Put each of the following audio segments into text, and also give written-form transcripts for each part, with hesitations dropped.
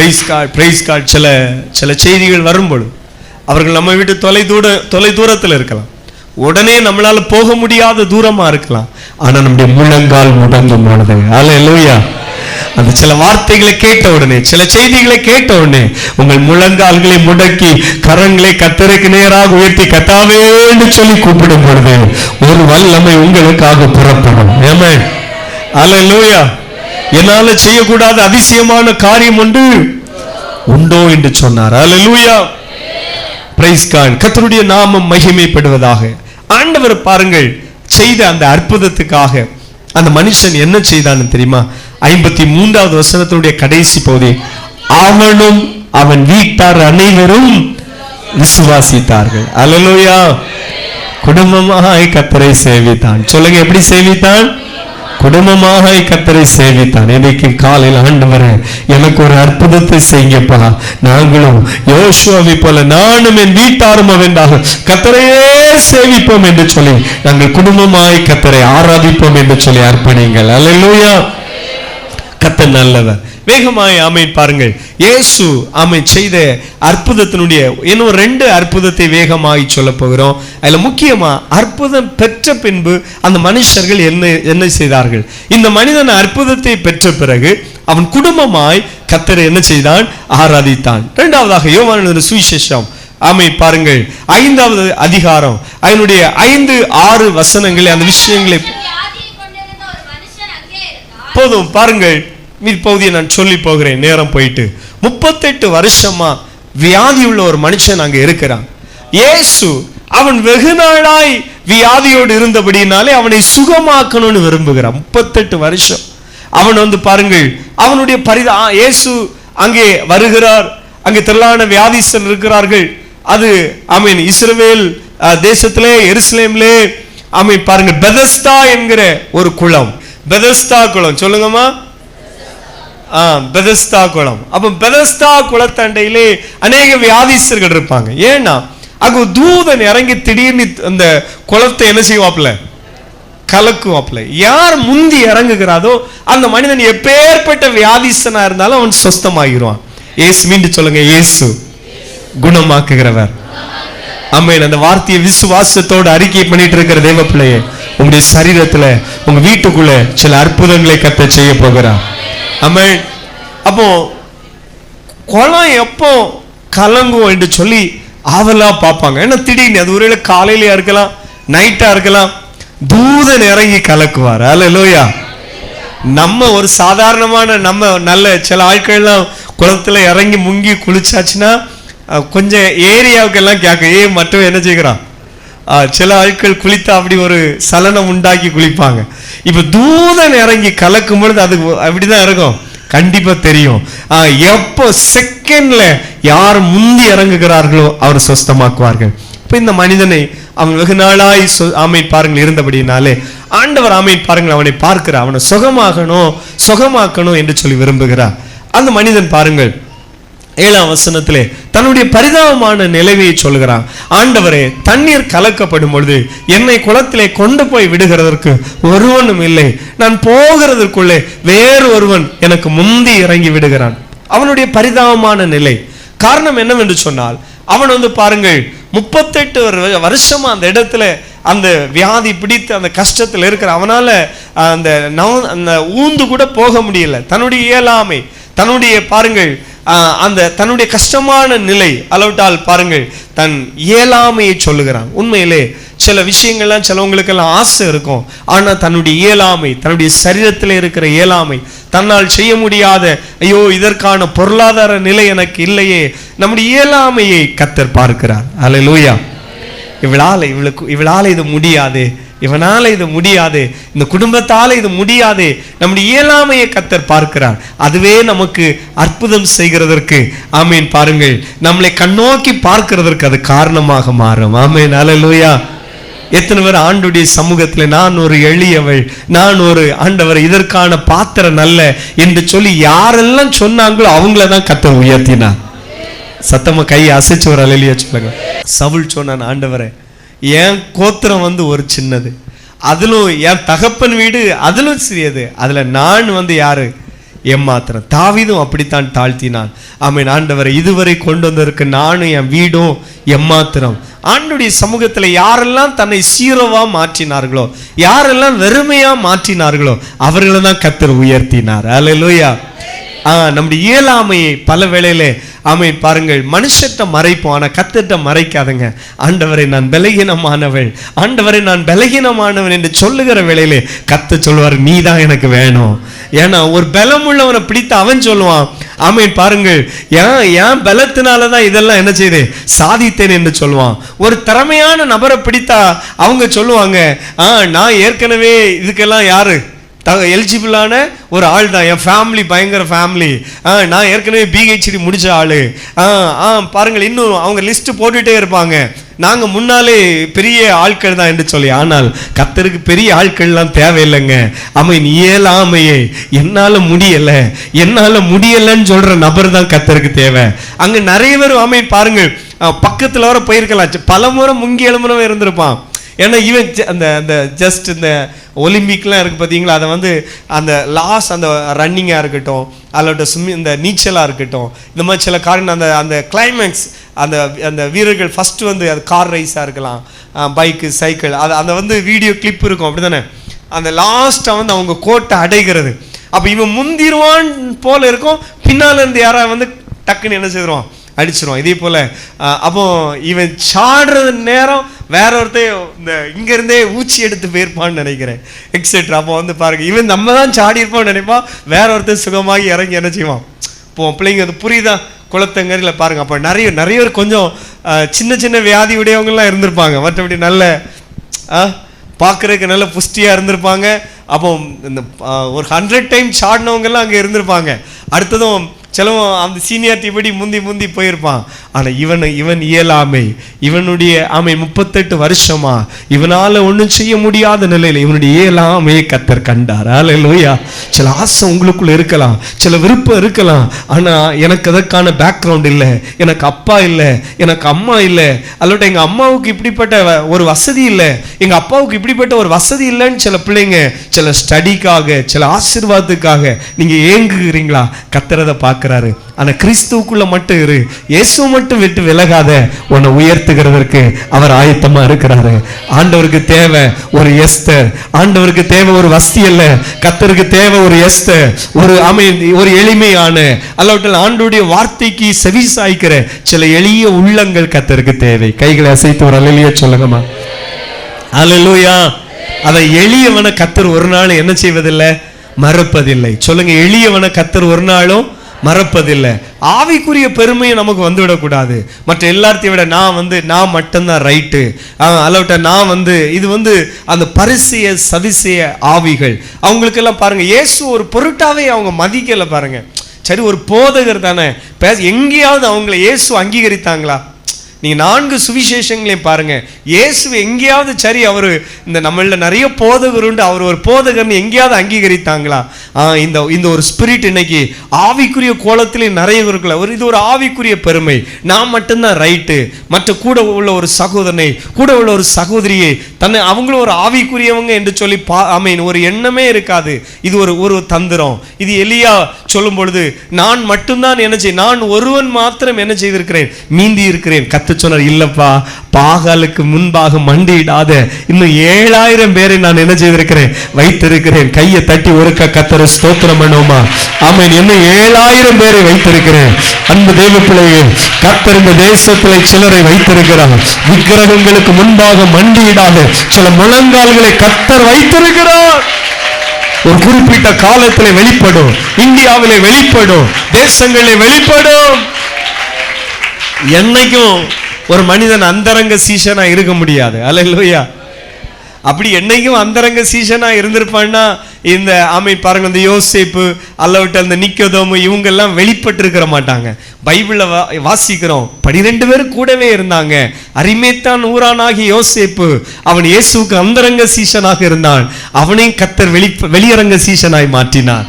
Price card சில செய்திகள் வரும்பொழுது அவர்கள் நம்ம விட்டு தொலை தூரத்தில் இருக்கலாம், உடனே நம்மளால போக முடியாத தூரமா இருக்கலாம். ஆனா நம்முடைய முழங்கால் முடங்கும் பொழுது அல்லேலூயா, அந்த சில வார்த்தைகளை கேட்ட உடனே, சில செய்திகளை கேட்ட உடனே உங்கள் முழங்கால்களை முடக்கி கரங்களை கர்த்தருக்கு நேராக உயர்த்தி கர்த்தாவே என்று சொல்லி கூப்பிடும் பொழுது ஒரு வல்லமை உங்களுக்காக புறப்படும். ஆமென், அல்லேலூயா. என்னால செய்யக்கூடாத அதிசயமான காரியம் உண்டோ என்று சொன்னார். அல்லேலூயா, பிரைஸ் காட். கர்த்தருடைய நாமம் மகிமைப்படுவதாக. ஆண்டவர் பாருங்கள் செய்த அந்த அற்புதத்துக்காக அந்த மனுஷன் என்ன செய்தான்னு தெரியுமா? 53வது வசனத்தினுடைய கடைசி பகுதி, அவனும் அவன் வீட்டார் அனைவரும் விசுவாசித்தார்கள். அல்லேலூயா. குடும்பமாக கர்த்தரை சேவித்தான். சொல்லுங்க, எப்படி சேவித்தான்? குடும்பமாக கர்த்தரை சேவித்தான். இன்னைக்கு காலையில் ஆண்டவரே எனக்கு ஒரு அற்புதத்தை செய்யப்பா, நாங்களும் யோசுவாவை போல நானும் என் வீட்டாரும் அவென்றாக கர்த்தரையே சேவிப்போம் என்று சொல்லி நாங்கள் குடும்பமாய் கர்த்தரை ஆராதிப்போம் என்று சொல்லி அர்ப்பணிங்கள். அல்லேலூயா. கர்த்தர் நல்லவர். வேகமாய் ஆமென் பாருங்கள். இயேசு ஆமென் செய்த அற்புதத்தினுடைய இன்னும் 2 அற்புதத்தை வேகமாய் சொல்ல போகிறோம். அதுல முக்கியமா அற்புதம் பெற்ற பின்பு அந்த மனுஷர்கள் என்ன செய்தார்கள்? இந்த மனிதன் அற்புதத்தை பெற்ற பிறகு அவன் குடும்பமாய் கர்த்தரை என்ன செய்தான்? ஆராதித்தான். 2வதாக யோவான் எழுதின சுவிசேஷம் ஆமென் பாருங்கள் 5வது அதிகாரம் அதனுடைய 5-6 வசனங்களை அந்த விஷயங்களை போதும் பாருங்கள். பகுதியை நான் சொல்லி போகிறேன், நேரம் போயிட்டு. 38 வருஷமா வியாதி உள்ள ஒரு மனுஷன் அங்க இருக்கிறான். இயேசு அவன் வெகு நாளாய் வியாதியோடு இருந்தபடினாலே அவனை சுகமாக்கணும்னு விரும்புகிறான். 38 வருஷம் அவன் பாருங்கள் அவனுடைய இயேசு அங்கே வருகிறார். அங்கே திரளான வியாதிஸ்தர் இருக்கிறார்கள். அது ஆமென் இஸ்ரவேல் தேசத்திலே எருசலேமிலே ஆமென் பாருங்கள் பெதஸ்தா என்கிற ஒரு குளம். பெதஸ்தா குளம் சொல்லுங்கம்மா. பெதஸ்தா குளம். அப்ப பெதஸ்தா குளத்தண்டையிலே அநேக வியாதிஸ்தர்கள் இருப்பாங்க. ஏன்னா அங்க தூதன் இறங்கி திடீர்னு அந்த குளத்தை என்ன செய்வாப்ல? கலக்குவாப்ல. யார் முந்தி இறங்குகிறாரோ அந்த மனிதன் எப்பேற்பட்ட வியாதிஸ்தனா இருந்தாலும் அவன் சொஸ்தமாகிடுவான். இயேசு மீண்டும் சொல்லுங்க, இயேசு குணமாக்குகிறவர். ஆமென். அந்த வார்த்தையை விசுவாசத்தோடு அறிக்கை பண்ணிட்டு இருக்கிற தேவ பிள்ளையே, உங்களுடைய சரீரத்துல உங்க வீட்டுக்குள்ள சில அற்புதங்களை கர்த்தர் செய்ய போகிறார். ஆமென். அப்போ குளம் எப்போ கலங்கும் என்று சொல்லி ஆவலா பார்ப்பாங்க. ஏன்னா திடீர்னு அது ஒருவேளை காலையிலயா இருக்கலாம், நைட்டா இருக்கலாம், தூதன் இறங்கி கலக்குவார். அல்லேலூயா. நம்ம ஒரு சாதாரணமான நம்ம நல்ல சில ஆட்கள்லாம் குளத்துல இறங்கி முங்கி குளிச்சாச்சுன்னா கொஞ்சம் ஏரியாவுக்கு எல்லாம் கேட்க மற்றவன் என்ன செய்கிறான்? சில ஆட்கள் குளித்தா அப்படி ஒரு சலனம் உண்டாக்கி குளிப்பாங்க. இப்ப தூதன் இறங்கி கலக்கும் பொழுது அது அப்படிதான் இருக்கும். கண்டிப்பா தெரியும் எப்போ செகண்ட்ல யார் முந்தி இறங்குகிறார்களோ அவர் சொஸ்தமாக்குவார்கள். இப்ப இந்த மனிதனை அவன் வெகு நாளாய் ஆமென் பாருங்கள் இருந்தபடினாலே ஆண்டவர் ஆமென் பாருங்கள் அவனை பார்க்கிறார். அவனை சுகமாக்கணும் என்று சொல்லி விரும்புகிறார். அந்த மனிதன் பாருங்கள் 7ஆம் வசனத்திலே தன்னுடைய பரிதாபமான நிலைமையை சொல்கிறான். ஆண்டவரே, தண்ணீர் கலக்கப்படும் பொழுது என்னை குளத்திலே கொண்டு போய் விடுகிறதற்கு ஒருவனும் இல்லை. நான் போகிறதற்குள்ளே வேறு ஒருவன் எனக்கு முந்தி இறங்கி விடுகிறான். அவனுடைய பரிதாபமான நிலை காரணம் என்னவென்று சொன்னால், அவன் பாருங்கள் 38 வருஷமா அந்த இடத்துல அந்த வியாதி பிடித்து அந்த கஷ்டத்தில் இருக்கிற அவனால அந்த ஊந்து கூட போக முடியல. தன்னுடைய இயலாமை, தன்னுடைய பாருங்கள் அந்த தன்னுடைய கஷ்டமான நிலை அளவிட்டால் பாருங்கள் தன் இயலாமையை சொல்லுகிறான். உண்மையிலே சில விஷயங்கள்லாம் சிலவங்களுக்கெல்லாம் ஆசை இருக்கும். ஆனா தன்னுடைய இயலாமை, தன்னுடைய சரீரத்தில் இருக்கிற இயலாமை, தன்னால் செய்ய முடியாத ஐயோ இதற்கான பொருளாதார நிலை எனக்கு இல்லையே, நம்முடைய இயலாமையை கர்த்தர் பார்க்கிறார். அல்லேலூயா. இவளால இது முடியாது, இவனால இது முடியாது, இந்த குடும்பத்தால இது முடியாது, நம்முடைய இயலாமையை கர்த்தர் பார்க்கிறார். அதுவே நமக்கு அற்புதம் செய்கிறதற்கு ஆமீன் பாருங்கள் நம்மளை கண்ணோக்கி பார்க்கிறதற்கு அது காரணமாக மாறும். ஆமீன். அல்லேலூயா. எத்தனை பேர் ஆண்டுடைய சமூகத்துல நான் ஒரு எளியவள், நான் ஒரு ஆண்டவர் இதற்கான பாத்திரம் நல்ல என்று சொல்லி யாரெல்லாம் சொன்னாங்களோ அவங்களதான் கர்த்தர் உயர்த்தினார். சத்தமா கை அசைச்சு ஒரு அல்லேலூயா சொல்லுங்க. சவுல் சொன்னான், ஆண்டவரே என் கோத்திரம் ஒரு சின்னது, அதிலும் என் தகப்பன் வீடு அதிலும் சிறியது, அதுல நான் யாரு எம்மாத்திரம். தாவீதும் அப்படித்தான் தாழ்த்தினான். ஆமென். ஆண்டவரை இதுவரை கொண்டு வந்திருக்க நானும் என் வீடும் எம்மாத்திரம். ஆண்டுடைய சமூகத்தில் யாரெல்லாம் தன்னை சீரோவா மாற்றினார்களோ, யாரெல்லாம் வெறுமையா மாற்றினார்களோ அவர்களை தான் கர்த்தர் உயர்த்தினார். அல்லேலூயா. நம்முடைய இயலாமையை பல வேளையில ஆமென் பாருங்கள் மனுஷத்தை மறைப்போம், ஆனா கர்த்தர்ட்ட மறைக்காதங்க. ஆண்டவரை நான் பலகீனமானவள், ஆண்டவரை நான் பலகீனமானவன் என்று சொல்லுகிற வேளையிலே கர்த்தர் சொல்வார், நீ தான் எனக்கு வேணும். ஏன்னா ஒரு பலம் உள்ளவனை பிடித்து அவன் சொல்லுவான், ஆமென் பாருங்கள், ஏன் பலத்தினாலதான் இதெல்லாம் என்ன செய்து சாதித்தேன் என்று சொல்லுவான். ஒரு திறமையான நபரை பிடித்தா அவங்க சொல்லுவாங்க, நான் ஏற்கனவே இதுக்கெல்லாம் யாரு எலிஜிபிளான ஒரு ஆள் தான், என் ஃபேமிலி பயங்கர ஃபேமிலி, நான் ஏற்கனவே பிஹெச்டி முடிச்ச ஆளு, பாருங்கள் இன்னும் அவங்க லிஸ்ட் போட்டுட்டே இருப்பாங்க, நாங்க முன்னாலே பெரிய ஆட்கள் தான் என்று சொல்லி. ஆனால் கர்த்தருக்கு பெரிய ஆட்கள்லாம் தேவையில்லைங்க. அவன் இயலாமையை என்னால முடியலன்னு சொல்ற நபர் தான் கர்த்தருக்கு தேவை. அங்க நிறைய பேர் ஆமென் பாருங்கள் பக்கத்துல வர போயிருக்கலாம், பல முறை முங்கி எழுமுறை இருந்திருப்பான். ஏன்னா இவன் அந்த ஜஸ்ட் இந்த ஒலிம்பிக்லாம் இருக்குது பார்த்தீங்களா, அதை வந்து அந்த அந்த ரன்னிங்காக இருக்கட்டும், அதோட இந்த நீச்சலாக இருக்கட்டும், இந்த மாதிரி சில காரணம் அந்த கிளைமேக்ஸ் அந்த வீரர்கள் ஃபஸ்ட்டு வந்து அது கார் ரைஸாக இருக்கலாம், பைக்கு சைக்கிள், அந்த வந்து வீடியோ கிளிப் இருக்கும் அப்படி தானே, அந்த லாஸ்ட்டாக வந்து அவங்க கோட்டை அடைகிறது. அப்போ இவன் முந்திருவான் போல இருக்கும், பின்னால் இருந்து யாராவது வந்து டக்குன்னு என்ன செய்வான் அடிச்சிருவான். இதே போல் அப்போ இவன் சாடுறது நேரம் வேற ஒருத்தர் இந்த இங்கேருந்தே ஊச்சி எடுத்து போயிருப்பான்னு நினைக்கிறேன் எக்ஸெட்ரா. அப்போ வந்து பாருங்க, இவன் நம்ம தான் சாடி இருப்பான்னு நினைப்பான், வேற ஒருத்தர் சுகமாகி இறங்கி என்ன செய்வான். இப்போ பிள்ளைங்க அது புரியுதா குளத்தங்கரில் பாருங்க. அப்போ நிறைய பேர் கொஞ்சம் சின்ன சின்ன வியாதி உடையவங்கலாம் இருந்திருப்பாங்க, மற்றபடி நல்ல பார்க்குறதுக்கு நல்ல புஷ்டியாக இருந்திருப்பாங்க. அப்போ இந்த ஒரு 100 டைம் சாடினவங்கெல்லாம் அங்கே இருந்திருப்பாங்க. அடுத்ததும் சிலவன் அந்த சீனியாரிட்டி படி முந்தி போயிருப்பான். ஆனால் இவன் இயலாமை, இவனுடைய 38 வருஷமா இவனால ஒன்றும் செய்ய முடியாத நிலையில் இவனுடைய இயலாமையை கர்த்தர் கண்டார். அல்லேலூயா. சில ஆசை உங்களுக்குள்ள இருக்கலாம், சில விருப்பம் இருக்கலாம், ஆனால் எனக்கு அதற்கான பேக்ரவுண்ட் இல்லை, எனக்கு அப்பா இல்லை, எனக்கு அம்மா இல்லை, அல்லோட்ட எங்கள் அம்மாவுக்கு இப்படிப்பட்ட ஒரு வசதி இல்லை, எங்கள் அப்பாவுக்கு இப்படிப்பட்ட ஒரு வசதி இல்லைன்னு சில பிள்ளைங்க சில ஸ்டடிக்காக சில ஆசீர்வாதத்துக்காக நீங்கள் ஏங்குகிறீங்களா? கர்த்தர் அதை பார்க்குறாரு. ஆனால் கிறிஸ்துவுக்குள்ள மட்டும் இரு, இயேசு மட்டும் விட்டு விலகாத, உன்னை உயர்த்துகிறதற்கு அவர் ஆயத்தமா இருக்கிறாரு. ஆண்டவருக்கு தேவை ஒரு எஸ்தர், ஆண்டவருக்கு தேவை ஒரு வஸ்தி அல்ல, கர்த்தருக்கு தேவை ஒரு எஸ்தர், ஒரு எளிமையான அல்லாவிட்டால் ஆண்டவருடைய வார்த்தைக்கு செவி சாய்க்கிற சில எளிய உள்ளங்கள் கர்த்தருக்கு தேவை. கைகளை அசைத்து ஒரு அல்லேலூயா சொல்லுங்கம்மா. அல்லேலூயா. அதை எளியவனை கர்த்தர் ஒரு நாள் என்ன செய்வதில்லை, மறப்பதில்லை. சொல்லுங்க, எளியவனை கர்த்தர் ஒரு நாளும் மறப்பதில்லை. ஆவிக்குரிய பெருமையை நமக்கு வந்துவிடக்கூடாது. மற்ற எல்லாத்தையும் விட நான் மட்டும்தான் ரைட்டு, அல்லாவிட்ட நான் இது அந்த பரிசைய சதிசைய ஆவிகள் அவங்களுக்கெல்லாம் பாருங்க, இயேசு ஒரு பொருட்டாவே அவங்க மதிக்கல பாருங்க. சரி, ஒரு போதகர் தானே, எங்கேயாவது அவங்கள இயேசு அங்கீகரித்தாங்களா? நீங்க 4 சுவிசேஷங்களையும் பாருங்க, இயேசு எங்கேயாவது சரி அவர் இந்த நம்மள நிறைய போதகர் உண்டு, அவர் ஒரு போதகர்னு எங்கேயாவது அங்கீகரித்தாங்களா? இந்த ஒரு ஸ்பிரிட் இன்னைக்கு ஆவிக்குரிய கோலத்திலே நிறைய இருக்குல்ல, இது ஒரு ஆவிக்குரிய பெருமை. நான் மட்டும்தான் ரைட்டு, மற்ற கூட உள்ள ஒரு சகோதரனை கூட உள்ள ஒரு சகோதரியை தன்னை அவங்களும் ஒரு ஆவிக்குரியவங்க என்று சொல்லி ஒரு எண்ணமே இருக்காது. இது ஒரு தந்திரம். இது எலியா சொல்லும் பொழுது நான் மட்டும்தான் என்ன செய்ய, நான் ஒருவன் மாத்திரம் என்ன செய்திருக்கிறேன், மீந்தி இருக்கிறேன். சொன்னார், இல்லப்பா, பாகாலுக்கு முன்பாக மண்டியிடாத இன்னும் 7000 பேரை நான் என்ன செய்திருக்கிறேன், வைத்திருக்கிறேன். கையை தட்டி ஒருக்க கர்த்தரை ஸ்தோத்திரம் பண்ணுவோமா? ஆமென். இன்னும் 7000 பேரை வைத்திருக்கிறேன். அன்பு தேவ பிள்ளையே, கர்த்தர் இந்த தேசத்தில் சிலரை வைத்திருக்கிறார். விக்கிரகங்களுக்கு முன்பாக மண்டியிடாத சில முழங்கால்களை கர்த்தர் வைத்திருக்கிறார். ஒரு குறிப்பிட்ட காலத்தில் வெளிப்படும், இந்தியாவிலே வெளிப்படும், தேசங்களிலே வெளிப்படும். என்னைக்கும் ஒரு மனிதன் அந்தரங்க சீஷனா இருக்க முடியாது. அல்லேலூயா. அப்படி என்னைக்கும் அந்தரங்க சீஷனா இருந்திருப்பான்னா இந்த பாருங்க, இந்த யோசேப்பு அல்லவிட்ட அந்த நிக்கோதேமு இவங்க எல்லாம் வெளிப்பட்டு இருக்க மாட்டாங்க. பைபிள்ல வாசிக்கிறோம், 12 பேர் கூடவே இருந்தாங்க. அரிமேத்தான் ஊரானாகி யோசேப்பு அவன் இயேசுவுக்கு அந்தரங்க சீஷனாக இருந்தான். அவனையும் கர்த்தர் வெளியரங்க சீஷனாய் மாற்றினார்.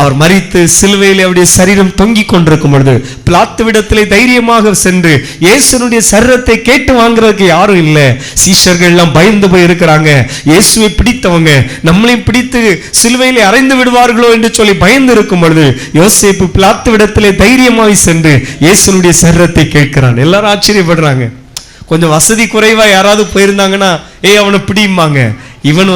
அவர் மரித்து சிலுவையில் அவருடைய சரீரம் தொங்கிக் கொண்டிருக்கும் பொழுது பிலாத்துவிடத்திலே தைரியமாக சென்று இயேசுனுடைய சரீரத்தை கேட்டு வாங்குறதுக்கு யாரும் இல்லை. சீஷர்கள் எல்லாம் பயந்து போய் இருக்கிறாங்க. இயேசுவை பிடித்தவங்க நம்மளையும் பிடித்து சிலுவையிலே அறைந்து விடுவார்களோ என்று சொல்லி பயந்து இருக்கும் பொழுது யோசேப்பு பிலாத்துவிடத்திலே தைரியமாக சென்று இயேசுனுடைய சரீரத்தை கேட்கிறான். எல்லாரும் ஆச்சரியப்படுறாங்க. கொஞ்சம் வசதி குறைவா யாராவது போயிருந்தாங்கன்னா அவனை பிடிம்பாங்க. இவன்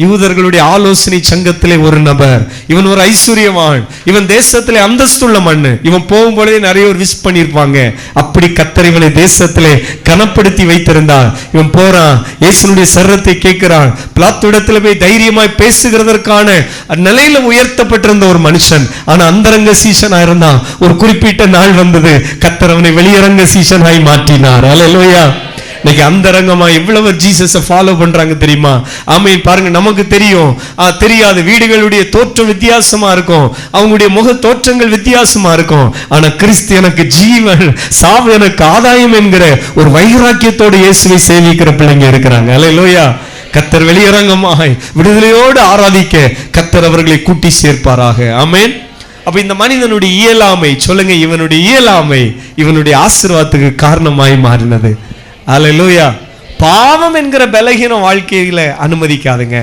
யூதர்களுடைய ஆலோசனை சங்கத்திலே ஒரு நபர். இவன் ஒரு ஐஸ்வர்யவான். இவன் தேசத்திலே அந்தஸ்துள்ள மண்ணு. இவன் போகும்போதே நிறைய ஒரு விஷ் பண்ணியிருப்பாங்க. அப்படி கர்த்தர் இவனை தேசத்திலே கனப்படுத்தி வைத்திருந்தார். இவன் போறான், இயேசுனுடைய சரீரத்தை கேட்கிறான். பிலாத்துவிடத்தில் போய் தைரியமாய் பேசுகிறதற்கான நிலையில உயர்த்தப்பட்டிருந்த ஒரு மனுஷன். ஆனா அந்தரங்க சீசனா இருந்தான். ஒரு குறிப்பிட்ட நாள் வந்தது, கர்த்தர் அவனை வெளியரங்க சீசனாய் மாற்றினார். அல்லேலூயா. இன்னைக்கு அந்தரங்கமா எவ்வளவு ஜீசஸை ஃபாலோ பண்றாங்க தெரியுமா? ஆமென். பாருங்க, நமக்கு தெரியும் தெரியாது. வீடுகளுடைய தோற்றம் வித்தியாசமா இருக்கும், அவங்களுடைய முக தோற்றங்கள் வித்தியாசமா இருக்கும். ஆனா கிறிஸ்து எனக்கு ஜீவன், சாவு எனக்கு ஆதாயம் என்கிற ஒரு வைராக்கியத்தோடு இயேசுவை சேவிக்கிற பிள்ளைங்க இருக்கிறாங்க. அல்லேலூயா. கர்த்தர் வெளியரங்கமாய் விடுதலையோடு ஆராதிக்க கர்த்தர் அவர்களை கூட்டி சேர்ப்பாராக. ஆமென். அப்ப இந்த மனிதனுடைய இயலாமை, சொல்லுங்க, இவனுடைய இயலாமை இவனுடைய ஆசீர்வாதத்துக்கு காரணமாய் மாறினது. அல்லேலூயா. பாவம் என்கிற பலகீன வாழ்க்கையில அனுமதிக்காதுங்க.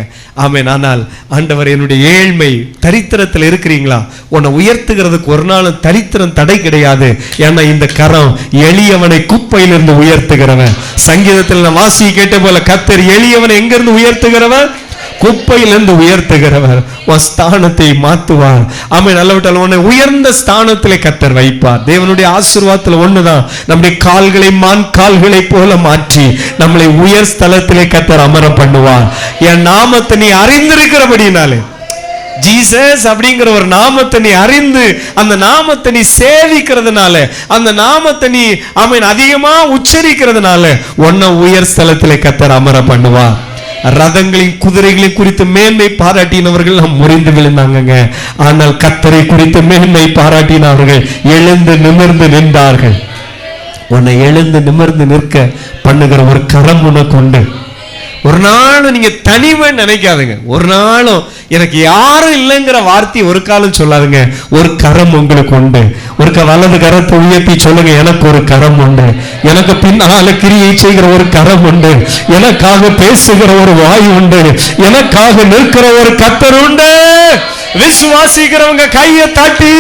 ஆமென். ஆனால் ஆண்டவர், என்னுடைய ஏழ்மை, தரித்திரத்தில் இருக்கிறீங்களா, உன்னை உயர்த்துகிறதுக்கு ஒரு நாளும் தரித்திரம் தடை கிடையாது. ஏன்னா இந்த கரம் எளியவனை குப்பையிலிருந்து உயர்த்துகிறவன். சங்கீதத்தில் நான் வாசி கேட்ட போல கர்த்தர் எளியவனை எங்கிருந்து உயர்த்துகிறவன்? குப்பையிலிருந்து உயர்த்துகிறவர். உன் ஸ்தானத்தை மாற்றுவார். ஆமென். நல்லவிட்டால் உன்னை உயர்ந்த ஸ்தானத்திலே கர்த்தர் வைப்பார். தேவனுடைய ஆசீர்வாதத்தில் ஒண்ணுதான், நம்முடைய கால்களை மான் கால்களை போல மாற்றி நம்மளை உயர் ஸ்தலத்திலே கர்த்தர் அமர பண்ணுவார். என் நாமத்தை நீ அறிந்திருக்கிறபடினாலே, ஜீசஸ் அப்படிங்கிற ஒரு நாமத்தை நீ அறிந்து அந்த நாமத்தை நீ சேவிக்கிறதுனால, அந்த நாமத்தை நீ ஆமென் அதிகமா உச்சரிக்கிறதுனால உன்னை உயர் ஸ்தலத்திலே கர்த்தர் அமர பண்ணுவார். ரதங்களின் குதிரைகளை குறித்து மேன்மை பாராட்டினவர்கள் நாம் முறிந்து விழுந்தாங்க. ஆனால் கர்த்தரை குறித்து மேன்மை பாராட்டினவர்கள் எழுந்து நிமிர்ந்து நின்றார்கள். உன்னை எழுந்து நிமிர்ந்து நிற்க பண்ணுகிற ஒரு கரம் உனக்கு உண்டு. ஒரு நாளும் நீங்க தனிமை நினைக்காதுங்க. ஒரு நாளும் எனக்கு யாரும் இல்லைங்கிற வார்த்தை ஒரு காலம் சொல்லாதுங்க. ஒரு கரம் உங்களுக்கு உண்டு. ஒரு வலது கரத்தை உயர்த்தி சொல்லுங்க, எனக்கு ஒரு கரம் உண்டு. எனக்கு பின்னால கிரியை செய்கிற ஒரு கரம் உண்டு. எனக்காக பேசுகிற ஒரு வாய் உண்டு. எனக்காக நிற்கிற ஒரு கர்த்தர் உண்டு. விசுவாசிக்கிறவங்க கையை தட்டி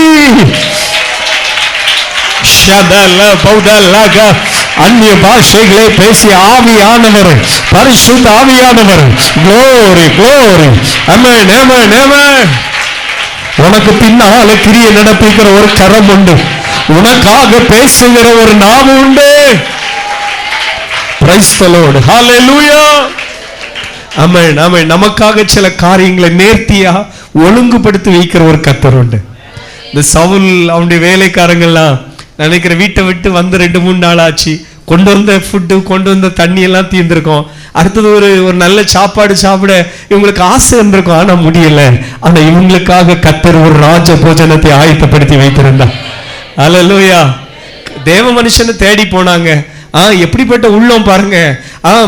அந்நிய பாஷைகளை பேசி ஆவியானவர், பரிசுத்த ஆவியானவர், glory glory, amen amen amen. உனக்கு பின்னால கிரியை நடப்பிக்கிற ஒரு கரம் உண்டு. உனக்காக பேசுகிற ஒரு நாவு உண்டு. Praise the Lord. Hallelujah. amen amen. நமக்காக சில காரியங்களை நேர்த்தியா ஒழுங்குபடுத்தி வைக்கிற ஒரு கர்த்தர் உண்டு. இந்த சவுல் அவனுடைய வேலைக்காரங்கள்லாம் நினைக்கிற வீட்டை விட்டு வந்து 2-3 நாள் ஆச்சு. கொண்டு வந்த ஃபுட்டு, கொண்டு வந்த தண்ணி எல்லாம் தீர்ந்திருக்கும். அடுத்தது ஒரு நல்ல சாப்பாடு சாப்பிட இவங்களுக்கு ஆசை இருந்திருக்கும். ஆனா முடியல. ஆனா இவங்களுக்காக கர்த்தர் ஒரு ராஜ போஜனத்தை ஆயத்தப்படுத்தி வைத்திருந்தார். அல்லேலூயா. தேவ மனுஷனை தேடி போனாங்க. எப்படிப்பட்ட உள்ளம் பாருங்க.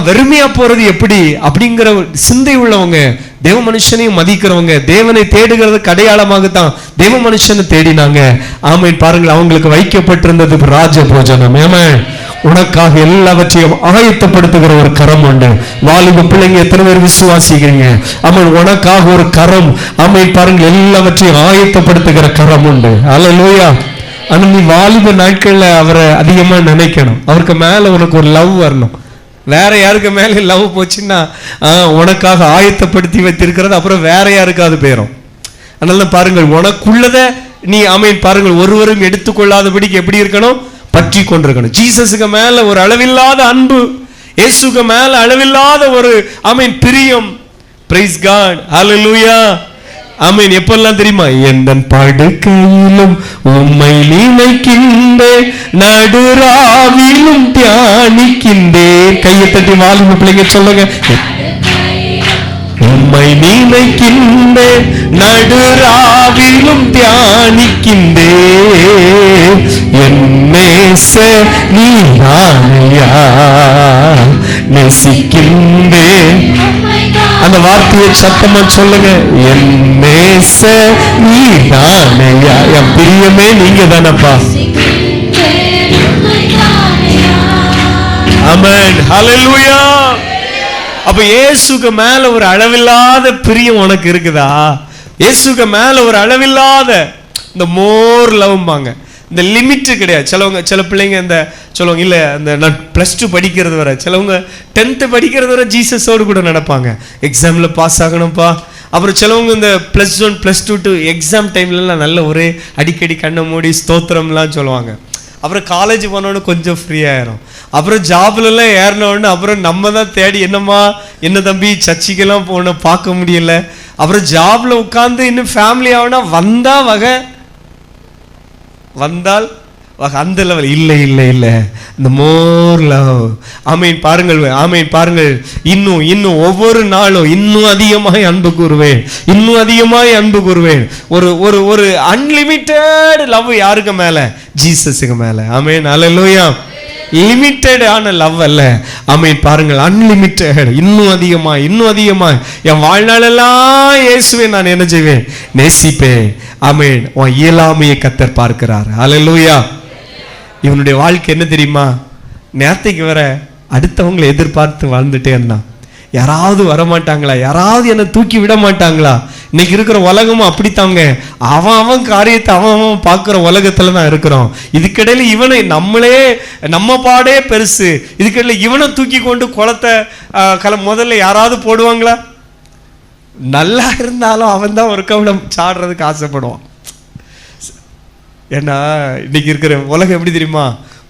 வெறுமையா போறது எப்படி அப்படிங்கிற சிந்தை உள்ளவங்க, தேவ மனுஷனையும் மதிக்கிறவங்க, தேவனை தேடுகிறதுக்கு அடையாளமாகத்தான் தேவ மனுஷனை தேடினாங்க. ஆமென். பாருங்கள், அவங்களுக்கு வைக்கப்பட்டிருந்தது ராஜ போஜனம். ஆமென். உனக்காக எல்லாவற்றையும் ஆயத்தப்படுத்துகிற ஒரு கரம் உண்டு. வாலிப பிள்ளைங்க எத்தனை பேர் விசுவாசிக்கிறீங்க? ஆமென். உனக்காக ஒரு கரம், ஆமென், பாருங்கள், எல்லாவற்றையும் ஆயத்தப்படுத்துகிற கரம் உண்டு. அல்லேலூயா. ஆனா நீ வாலிப நாட்கள்ல அவரை அதிகமா நினைக்கணும். அவருக்கு மேல உனக்கு ஒரு லவ் வரணும். வேற யாருக்கு மேல லவ் போச்சுன்னா உனக்காக ஆயத்தப்படுத்தி வைத்திருக்கிறது அப்புறம் வேற யாருக்காவது போயிடும். அதனால பாருங்கள், உனக்குள்ளத நீ ஆமென் பாருங்கள் ஒருவரும் எடுத்துக்கொள்ளாதபடிக்கு எப்படி இருக்கணும்? பற்றி கொண்டிருக்கணும். ஜீசஸுக்கு மேல ஒரு அளவில்லாத அன்பு, இயேசுக்கு மேல அளவில்லாத ஒரு ஆமென் பிரியம். Praise God. ஹல்லேலூயா. ஆமென். எப்பெல்லாம் தெரியுமா? எந்தன் படுக்கையிலும் உம்மை நினைக்கின்றேன், நடுராவிலும் தியானிக்கின்றேன். கையை தட்டி வாலிப பிள்ளைங்க சொல்லுங்க, உம்மை நினைக்கின்றேன், நடுராவிலும் தியானிக்கின்றேன். என் நேச நீரானையா நேசிக்கின்றேன். அந்த வார்த்தையை சத்தமா சொல்லுங்க. என் நேசர் நீதானையா, என் பிரியமே நீங்க தானப்பா. ஆமென், ஹல்லேலூயா. அப்ப இயேசுக்கு மேல ஒரு அளவில்லாத பிரியம் உனக்கு இருக்குதா? இயேசுக்கு மேல ஒரு அளவில்லாத இந்த மோர் லவ்ம்பாங்க, இந்த லிமிட் கிடையாது. சில பிள்ளைங்க இந்த சொல்லுவாங்க, இல்லை இந்த நான் +2 படிக்கிறது வரை, சிலவங்க 10th படிக்கிறது வரை ஜீசஸோடு கூட நடப்பாங்க. எக்ஸாமில் பாஸ் ஆகணும்ப்பா. அப்புறம் சிலவங்க இந்த +1 +2 டு எக்ஸாம் டைம்லலாம் நல்ல ஒரே அடிக்கடி கண்ணை மூடி ஸ்தோத்திரம்லாம் சொல்லுவாங்க. அப்புறம் காலேஜ் போனோன்னு கொஞ்சம் ஃப்ரீ ஆயிரும். அப்புறம் ஜாப்லலாம் ஏறினோன்னு அப்புறம் நம்ம தான் தேடி, என்னம்மா என்ன தம்பி சர்ச்சுக்கெல்லாம் போன பார்க்க முடியல. அப்புறம் ஜாப்ல உட்காந்து இன்னும் ஃபேமிலி ஆகுனா வந்தால் அந்த லெவல் இல்லை இல்லை இல்லை, இந்த மோர் லவ். ஆமீன் பாருங்கள், ஆமீன் பாருங்கள். இன்னும் ஒவ்வொரு நாளும் இன்னும் அதிகமாய் அன்பு கூறுவேன், இன்னும் அதிகமாய் அன்பு கூறுவேன். ஒரு அன்லிமிட்டெட் லவ் யாருக்கு மேல? ஜீசஸுக்கு மேல. ஆமீன், அல்லேலூயா. லிமிட்டெட் ஆன லவ் அல்ல. ஆமீன் பாருங்கள், அன்லிமிட்டெட். இன்னும் அதிகமாய் என் வாழ்நாளெல்லாம் இயேசுவை நான் என்ன செய்வேன்? நேசிப்பேன். ஆமீன். உன் இயலாமையை கர்த்தர் பார்க்கிறார். அல்லேலூயா. இவனுடைய வாழ்க்கை என்ன தெரியுமா? நேரத்தைக்கு வர அடுத்தவங்களை எதிர்பார்த்து வாழ்ந்துட்டே இருந்தான். யாராவது வரமாட்டாங்களா, யாராவது என்ன தூக்கி விட மாட்டாங்களா? இன்னைக்கு இருக்கிற உலகமும் அப்படித்தாங்க. அவன் காரியத்தை அவன் பார்க்குற உலகத்துல தான் இருக்கிறோம். இதுக்கிடையில இவனை நம்ம பாடே பெருசு. இதுக்கிடையில இவனை தூக்கி கொண்டு குளத்தை முதல்ல யாராவது போடுவாங்களா? நல்லா இருந்தாலும் அவன் தான் ஒரு கவனம் சாடுறதுக்கு ஆசைப்படுவான். ஏன்னா இன்னைக்கு இருக்கிற உலகம் எப்படி தெரியுமா?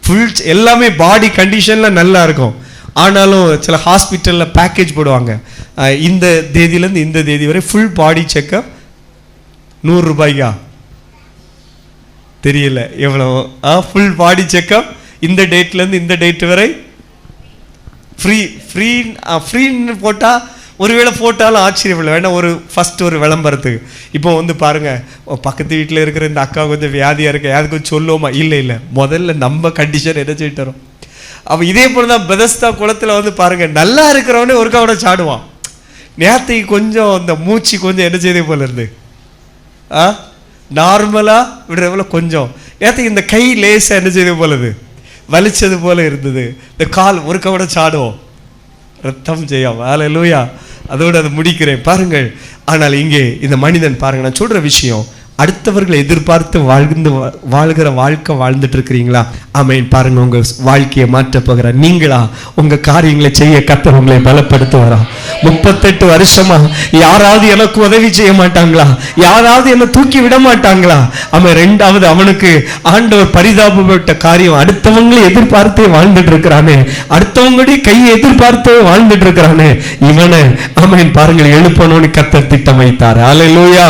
ஃபுல் எல்லாமே பாடி கண்டிஷன்ல நல்லா இருக்கும். ஆனாலும் சில ஹாஸ்பிட்டலில் பேக்கேஜ் போடுவாங்க, இந்த தேதியிலேருந்து இந்த தேதி வரை ஃபுல் பாடி செக்கப் 100 ரூபாய்க்கா தெரியல எவ்வளோ. ஃபுல் பாடி செக்கப் இந்த டேட்லேருந்து இந்த டேட் வரை ஃப்ரீன்னு போட்டால், ஒருவேளை போட்டாலும் ஆச்சரியம் இல்லை. வேணா ஃபர்ஸ்ட் ஒரு விளம்பரத்துக்கு இப்போ பாருங்க, பக்கத்து வீட்டில் இருக்கிற இந்த அக்கா கொஞ்சம் வியாதியாக இருக்க, யாருக்கும் சொல்லுவோமா? இல்லை, முதல்ல நம்ம கண்டிஷன் என்ன செய்யிட்டு வரோம். அப்போ இதே போல தான் பெதஸ்தா குளத்தில் பாருங்க, நல்லா இருக்கிறவனே ஒரு கவனை சாடுவான். நேரத்துக்கு கொஞ்சம் இந்த மூச்சு கொஞ்சம் என்ன செய்தே போல இருந்து நார்மலாக விடுறதுல கொஞ்சம் நேரத்துக்கு இந்த கை லேசாக என்ன செய்தே போலது வலிச்சது போல இருந்தது. இந்த கால் ஒரு கவனை சாடுவோம், ரத்தம் செய்யும். அல்லேலூயா. அதோடு அதை முடிக்கிறேன் பாருங்கள். ஆனால் இங்கே இந்த மனிதன் பாருங்க, நான் சொல்ற விஷயம், அடுத்தவர்களை எதிர்பார்த்து வாழ்கிற வாழ்க்கை வாழ்ந்துட்டு இருக்கிறீங்களா? ஆமேன் பாருங்க, உங்க வாழ்க்கையை மாற்ற போகிற நீங்களா உங்க காரியங்களை செய்ய கர்த்தர் உங்களை பலப்படுத்துவாரா? 38 வருஷமா யாராவது எனக்கு உதவி செய்ய மாட்டாங்களா? யாராவது என்ன தூக்கி விட மாட்டாங்களா? அவன் ரெண்டாவது அவனுக்கு ஆண்டவர் பரிதாபப்பட்ட காரியம், அடுத்தவங்களை எதிர்பார்த்தே வாழ்ந்துட்டு இருக்கிறானே, அடுத்தவங்களுடைய கையை எதிர்பார்த்தே வாழ்ந்துட்டு இருக்கிறானே, இவனை ஆமேன் பாருங்கள் எழுப்பணும்னு கர்த்தர் திட்டம் வைத்தார். அல்லேலூயா.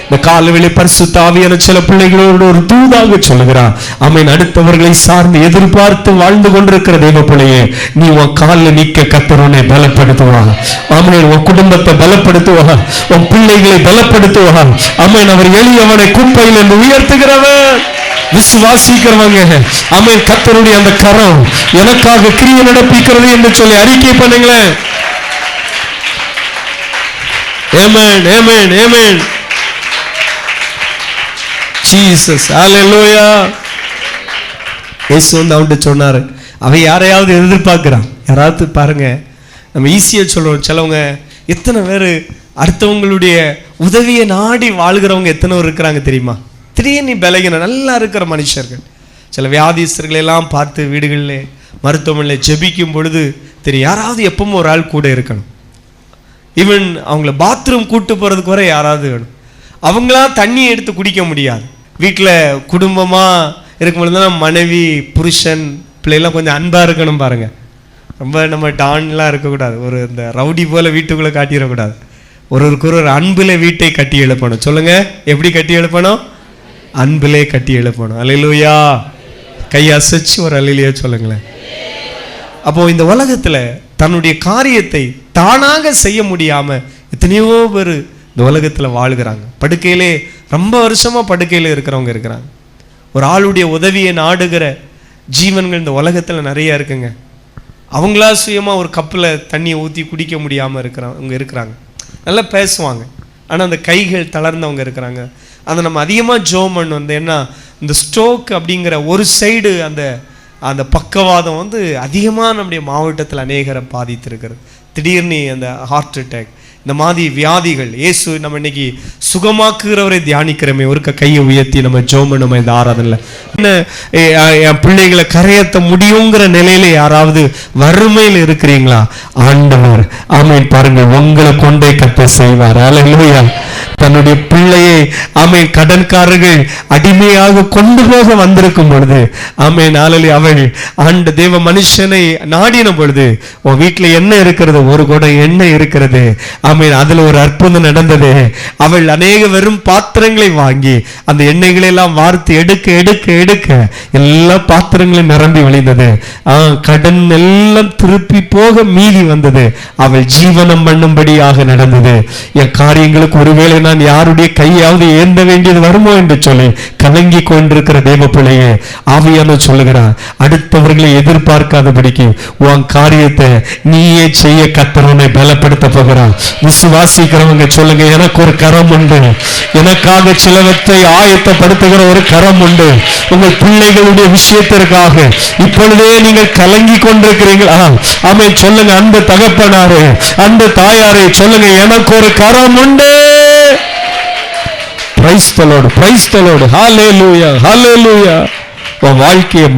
இந்த காலவேளை பரிசுத்த ஆவியான சில பிள்ளைகளோடு ஒரு தூதாக சொல்லுகிறார். ஆமென். அடுத்தவர்களை சார்ந்து எதிர்பார்த்து வாழ்ந்து கொண்டிருக்கிற தேவ பிள்ளையே, நீ உன் காலில் நிக்க கர்த்தர் உன்னை பலப்படுத்துவார். ஆமென். உன் குடும்பத்தை பலப்படுத்துவார், உன் பிள்ளைகளை பலப்படுத்துவார். ஆமென். அவர் எளியவனை குப்பையில் என்று உயர்த்துகிறவர். விசுவாசிக்கிறவங்க ஆமென், கர்த்தருடைய அந்த கரம் எனக்காக கிரியை நடப்பிக்கிறது என்று சொல்லி அறிக்கை பண்ணுங்களேன். ஆமென், ஆமென், ஆமென். ஜீசஸ், ஹல்லேலூயா. இயேசு அவன்கிட்ட சொன்னாரு, அவன் யாரையாவது எதிர்பார்க்கிறான். யாராவது பாருங்க, நம்ம ஈஸியாக சொல்றோம். சிலவங்க எத்தனை பேர் அடுத்தவங்களுடைய உதவியை நாடி வாழ்கிறவங்க எத்தனை பேர் இருக்கிறாங்க தெரியுமா? திடீர்னு பலகீன நல்லா இருக்கிற மனுஷர்கள், சில வியாதிஸ்தர்களை எல்லாம் பார்த்து வீடுகளில் மருத்துவமனையில் ஜெபிக்கும் பொழுது தெரியும், யாராவது எப்பவும் ஒரு ஆள் கூட இருக்கணும். ஈவன் அவங்கள பாத்ரூம் கூட்டு போகிறதுக்கு வரை யாராவது வேணும். அவங்களாம் தண்ணி எடுத்து குடிக்க முடியாது. வீட்டில் குடும்பமாக இருக்கும்பொழுது தான் மனைவி புருஷன் பிள்ளைலாம் கொஞ்சம் அன்பாக இருக்கணும் பாருங்கள். ரொம்ப நம்ம டான்லாம் இருக்கக்கூடாது, ஒரு இந்த ரவுடி போல் வீட்டுக்குள்ளே காட்டிடக்கூடாது. ஒருவருக்கு ஒரு அன்பில் வீட்டை கட்டி எழுப்பணும். சொல்லுங்கள், எப்படி கட்டி எழுப்பணும்? அன்பிலே கட்டி எழுப்பணும். அல்லேலூயா. கை அசைச்சு ஒரு அல்லேலூயா சொல்லுங்களேன். அப்போது இந்த உலகத்தில் தன்னுடைய காரியத்தை தானாக செய்ய முடியாமல் எத்தனையோ பேர் இந்த உலகத்தில் வாழ்கிறாங்க. படுக்கையிலே ரொம்ப வருஷமாக படுக்கையில் இருக்கிறவங்க இருக்கிறாங்க. ஒரு ஆளுடைய உதவியை நாடுகிற ஜீவன்கள் இந்த உலகத்தில் நிறைய இருக்குங்க. அவங்களா சுயமாக ஒரு கப்பில் தண்ணியை ஊற்றி குடிக்க முடியாமல் இருக்கிறவங்க இருக்கிறாங்க. நல்லா பேசுவாங்க, ஆனால் அந்த கைகள் தளர்ந்தவங்க இருக்கிறாங்க. அந்த நம்ம அதிகமாக ஜோம் பண்ண வந்து என்ன, இந்த ஸ்ட்ரோக் அப்படிங்கிற ஒரு சைடு அந்த பக்கவாதம் வந்து அதிகமாக நம்முடைய மாவட்டத்தில் அநேகரை பாதித்திருக்கிறது. திடீர்னு அந்த ஹார்ட் அட்டாக், இந்த மாதிரி வியாதிகள். இயேசு நம்ம இன்னைக்கு சுகமாக்குகிறவரை தியானிக்கிறோமே, ஒரு கையை உயர்த்தி நம்ம ஜோம் நம்ம இந்த ஆராதனையில் என்ன, என் பிள்ளைகளை கரையத்த முடியுங்கிற நிலையில யாராவது வறுமையில் இருக்கிறீங்களா? ஆண்டவர் ஆமென் பாருங்க, உங்களை கொண்டே கத்த செய்வார். அல்லேலூயா. தன்னுடைய பிள்ளையை ஆமென் கடன்காரர்கள் அடிமையாக கொண்டு போக வந்திருக்கும் பொழுது ஆமென் அல்லேலூயா, அவள் ஆண்ட தேவ மனுஷனை நாடின பொழுது, உன் வீட்டுல என்ன இருக்கிறது? ஒரு குடம் எண்ணெய் இருக்கிறது. ஆமென். அதுல ஒரு அற்புதம் நடந்தது. அவள் அநேக வெறும் பாத்திரங்களை வாங்கி அந்த எண்ணெய்களை எல்லாம் வார்த்து எடுக்க எடுக்க எடுக்க எல்லா பாத்திரங்களும் நிரம்பி வழிந்தது. கடன் எல்லாம் திருப்பி போக மீதி வந்தது. அவள் ஜீவனம் பண்ணும்படியாக நடந்தது. என் காரியங்களுக்கு ஒருவேளை நான் யாருடைய கையாவது ஏந்த வேண்டியது வருமோ என்று சொல்லி கலங்கி கொண்டிருக்கிற தேவ பிள்ளையே, ஆவியான சொல்லுகிறார், அடுத்தவர்களை எதிர்பார்க்காதபடிக்கு உன் காரியத்தை நீயே செய்ய கர்த்தரை பலப்படுத்த போகிறார். விசுவாசிக்கிறவங்க சொல்லுங்க, எனக்கு ஒரு கரம் உண்டு, எனக்காக சிலவற்றை ஆயத்தப்படுத்துகிற ஒரு கரம் உண்டு. உங்கள் பிள்ளைகளுடைய விஷயத்திற்காக இப்பொழுதே நீங்கள் கலங்கி கொண்டிருக்கிறீங்களா? ஆமென் சொல்லுங்க. அன்பு தகப்பனாரே, அன்பு தாயாரே சொல்லுங்க, எனக்கு ஒரு கரம் உண்டு. Praise the Lord, praise the Lord. ஹalleluya, ஹalleluya. உன் வாழ்க்கையை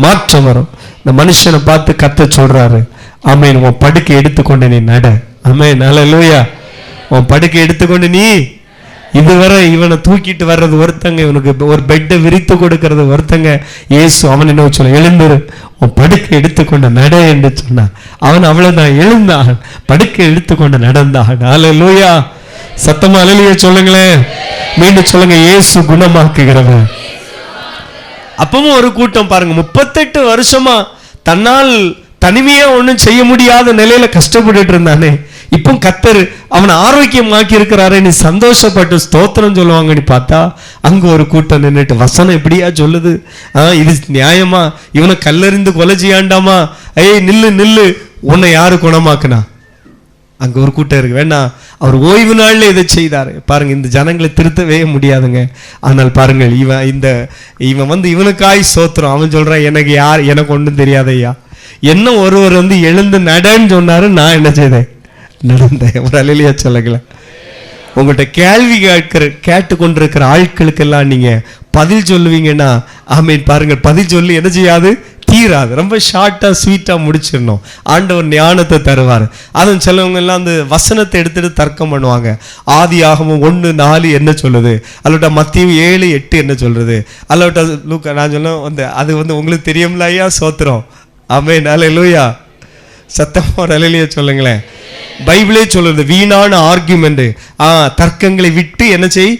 மாற்றம் வரும். இந்த மனுஷனை பார்த்து கத்த சொல்றாரு, ஆமென், உன் படுக்கை எடுத்துக்கொண்டு நீ நட. ஆமென், ஹalleluya. உன் படுக்கை எடுத்துக்கொண்டு நீ, இதுவரை இவனை தூக்கிட்டு வர்றது ஒருத்தங்க, இவனுக்கு ஒரு பெட்டை விரித்து கொடுக்கிறது ஒருத்தங்க. இயேசு அவன் என்ன சொல்ல, எழுந்துரு, உன் படுக்கை எடுத்துக்கொண்டு நட என்று சொன்னான். அவன் அவ்வளவுதான், எழுந்தான், படுக்கை எடுத்துக்கொண்டு நடந்தான். ஹalleluya. சத்தமா அல்லேலூயா சொல்லுங்களேன். மீண்டும் சொல்லுங்க, இயேசு குணமாக்குகிறவர். அப்பவும் ஒரு கூட்டம் பாருங்க, 38 வருஷமா தன்னால் தனிமையா ஒன்றும் செய்ய முடியாத நிலையில கஷ்டப்பட்டு இருந்தானே, இப்போ கர்த்தர் அவனை ஆரோக்கியமாக்கி இருக்கிறாரு. நீ சந்தோஷப்பட்டு ஸ்தோத்திரம் சொல்லுவாங்கன்னு பார்த்தா அங்க ஒரு கூட்டம் நின்றுட்டு, வசனம் எப்படியா சொல்லுது, இது நியாயமா? இவனை கல்லறிந்து கொலை செய்யாண்டாமா? நில்லு நில்லு, உன்னை யாரு குணமாக்குனா? அங்க ஒரு கூட்டம் இருக்கு. வேண்டாம், அவர் ஓய்வு நாள்ல இதை செய்தாரு பாருங்க. இந்த ஜனங்களை திருத்தவே முடியாதுங்க. ஆனால் பாருங்கள், இவன் வந்து இவனுக்காய் சோத்திரம். அவன் சொல்றான், எனக்கு ஒன்றும் தெரியாதையா, என்ன ஒருவர் வந்து எழுந்து நடன்னு சொன்னாரு, நான் என்ன செய்தேன்? நடந்தேன். ஒரு அல்லேலூயா சொல்லுங்களேன். உங்கள்கிட்ட கேள்வி கேட்டு கொண்டிருக்கிற ஆட்களுக்கெல்லாம் நீங்க பதில் சொல்லுவீங்கன்னா ஆமென் பாருங்க, பதில் சொல்லி என்ன செய்யாது? தீராது. ரொம்ப ஷார்ட்டா ஸ்வீட்டா முடிச்சிடணும். ஆண்டவர் ஞானத்தை தருவார். அதுவும் சிலவங்க எல்லாம் அந்த வசனத்தை எடுத்துட்டு தர்க்கம் பண்ணுவாங்க. ஆதியாகமம் 1:4 என்ன சொல்லுது, அல்லோட்ட மத்தேயு 7:8 என்ன சொல்றது, அல்லோட்ட லூக்கா, நான் சொல்ல அது வந்து உங்களுக்கு தெரியும்ல ஐயா, சோத்திரம். ஆமென், அல்லேலூயா. சத்தமா ஒரு அல்லேலூயா சொல்லுங்களேன். பைபிளே சொல்லுது, வீணான ஆர்கியூமெண்ட், தர்க்கங்களை விட்டு என்ன செய்?